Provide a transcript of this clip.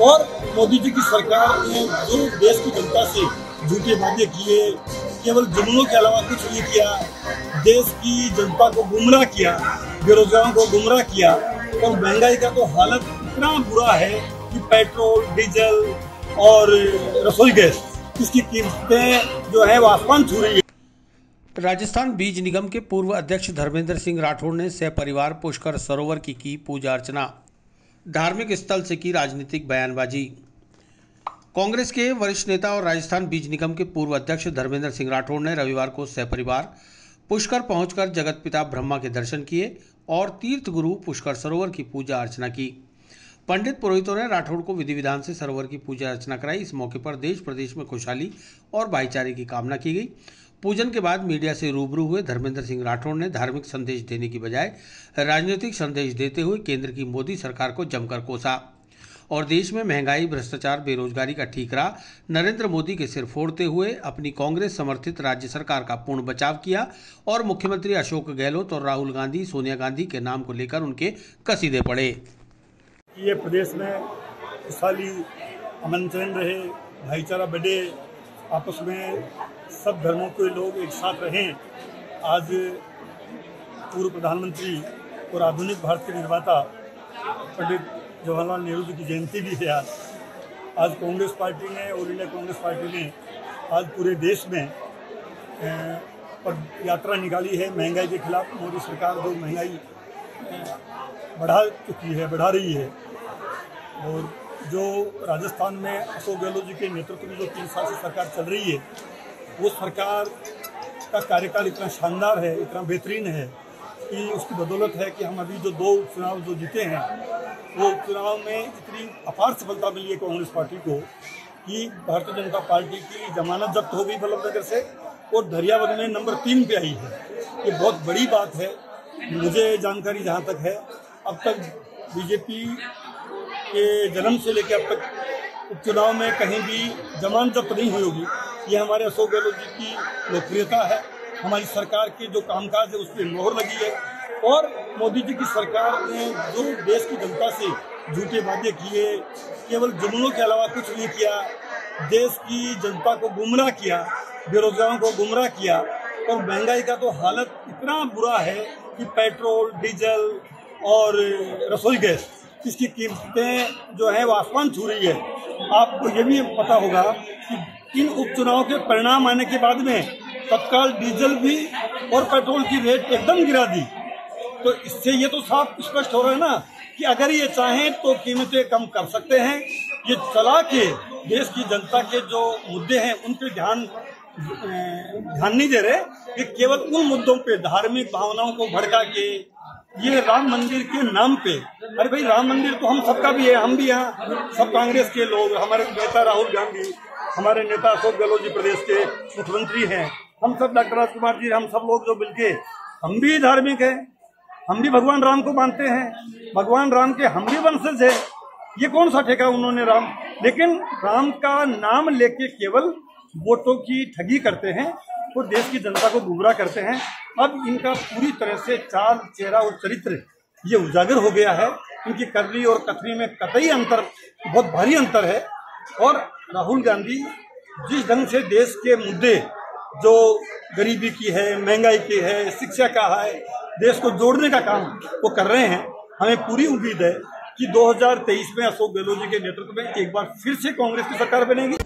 और मोदी जी की सरकार ने जो देश की जनता से झूठे वादे किए, केवल जुमलों के अलावा कुछ नहीं किया, देश की जनता को गुमराह किया, बेरोजगारों को गुमराह किया। और महंगाई का तो हालत इतना बुरा है कि पेट्रोल, डीजल और रसोई गैस, इसकी कीमतें जो है वो आसमान छू रही है। राजस्थान बीज निगम के पूर्व अध्यक्ष धर्मेंद्र सिंह राठौड़ ने सहपरिवार पुष्कर सरोवर की पूजा अर्चना, धार्मिक स्थल से की राजनीतिक बयानबाजी। कांग्रेस के वरिष्ठ नेता और राजस्थान बीज निगम के पूर्व अध्यक्ष धर्मेंद्र सिंह राठौड़ ने रविवार को सहपरिवार पुष्कर पहुंचकर जगत पिता ब्रह्मा के दर्शन किए और तीर्थ गुरु पुष्कर सरोवर की पूजा अर्चना की। पंडित पुरोहितों ने राठौड़ को विधि विधान से सरोवर की पूजा अर्चना कराई। इस मौके पर देश प्रदेश में खुशहाली और भाईचारे की कामना की गई। पूजन के बाद मीडिया से रूबरू हुए धर्मेंद्र सिंह राठौड़ ने धार्मिक संदेश देने की बजाय राजनीतिक संदेश देते हुए केंद्र की मोदी सरकार को जमकर कोसा और देश में महंगाई, भ्रष्टाचार, बेरोजगारी का ठीकरा नरेंद्र मोदी के सिर फोड़ते हुए अपनी कांग्रेस समर्थित राज्य सरकार का पूर्ण बचाव किया और मुख्यमंत्री अशोक गहलोत और राहुल गांधी, सोनिया गांधी के नाम को लेकर उनके कसीदे पड़े। ये प्रदेश में खुशहाली, अमन चैन रहे, भाईचारा बढ़े, आपस में सब धर्मों के लोग एक साथ रहें। आज पूर्व प्रधानमंत्री और आधुनिक भारत के निर्माता पंडित जवाहरलाल नेहरू जी की जयंती भी है। आज कांग्रेस पार्टी ने, ऑल इंडिया कांग्रेस पार्टी ने आज पूरे देश में यात्रा निकाली है महंगाई के खिलाफ। मोदी सरकार जो महंगाई बढ़ा चुकी है, बढ़ा रही है, और जो राजस्थान में अशोक गहलोत जी के नेतृत्व में जो 3 साल से सरकार चल रही है, वो सरकार का कार्यकाल इतना शानदार है, इतना बेहतरीन है कि उसकी बदौलत है कि हम अभी जो 2 उपचुनाव जो जीते हैं, वो उपचुनाव में इतनी अपार सफलता मिली है कांग्रेस पार्टी को कि भारतीय जनता पार्टी की जमानत जब्त हो गई बल्लभनगर से और दरियावद में नंबर 3 पे आई है। ये बहुत बड़ी बात है। मुझे जानकारी जहाँ तक है, अब तक बीजेपी के जन्म से लेकर अब तक उपचुनाव में कहीं भी जमानत जब्त नहीं हुई होगी। ये हमारे अशोक गहलोत जी की लोकप्रियता है, हमारी सरकार के जो कामकाज है उस पर मोहर लगी है। और मोदी जी की सरकार ने जो देश की जनता से झूठे वादे किए, केवल जुमलों के अलावा कुछ नहीं किया, देश की जनता को गुमराह किया, बेरोजगारों को गुमराह किया। और महंगाई का तो हालत इतना बुरा है कि पेट्रोल, डीजल और रसोई गैस, इसकी कीमतें जो है वो आसमान छू रही है। आपको ये भी पता होगा कि इन उपचुनाव के परिणाम आने के बाद में तत्काल डीजल भी और पेट्रोल की रेट एकदम गिरा दी। तो इससे ये तो साफ स्पष्ट हो रहा है ना कि अगर ये चाहें तो कीमतें कम कर सकते हैं। ये चला के देश की जनता के जो मुद्दे हैं उन पर ध्यान नहीं दे रहे। ये केवल उन मुद्दों पे धार्मिक भावनाओं को भड़का के, ये राम मंदिर के नाम पे, अरे भाई राम मंदिर तो हम सबका भी है, हम भी यहाँ सब कांग्रेस के लोग, हमारे नेता राहुल गांधी, हमारे नेता अशोक गहलोत जी प्रदेश के मुख्यमंत्री हैं, हम सब डॉक्टर राजकुमार जी, हम सब लोग जो मिलके, हम भी धार्मिक हैं, हम भी भगवान राम को मानते हैं, भगवान राम के हम भी वंशज है। ये कौन सा ठेका उन्होंने राम, लेकिन राम का नाम लेके केवल वोटों की ठगी करते हैं, वो देश की जनता को गुमराह करते हैं। अब इनका पूरी तरह से चाल, चेहरा और चरित्र ये उजागर हो गया है। इनकी करनी और कथनी में कतई अंतर, बहुत भारी अंतर है। और राहुल गांधी जिस ढंग से देश के मुद्दे जो गरीबी की है, महंगाई की है, शिक्षा का है, देश को जोड़ने का काम वो कर रहे हैं, हमें पूरी उम्मीद है कि 2023 में अशोक गहलोत जी के नेतृत्व में एक बार फिर से कांग्रेस की सरकार बनेगी।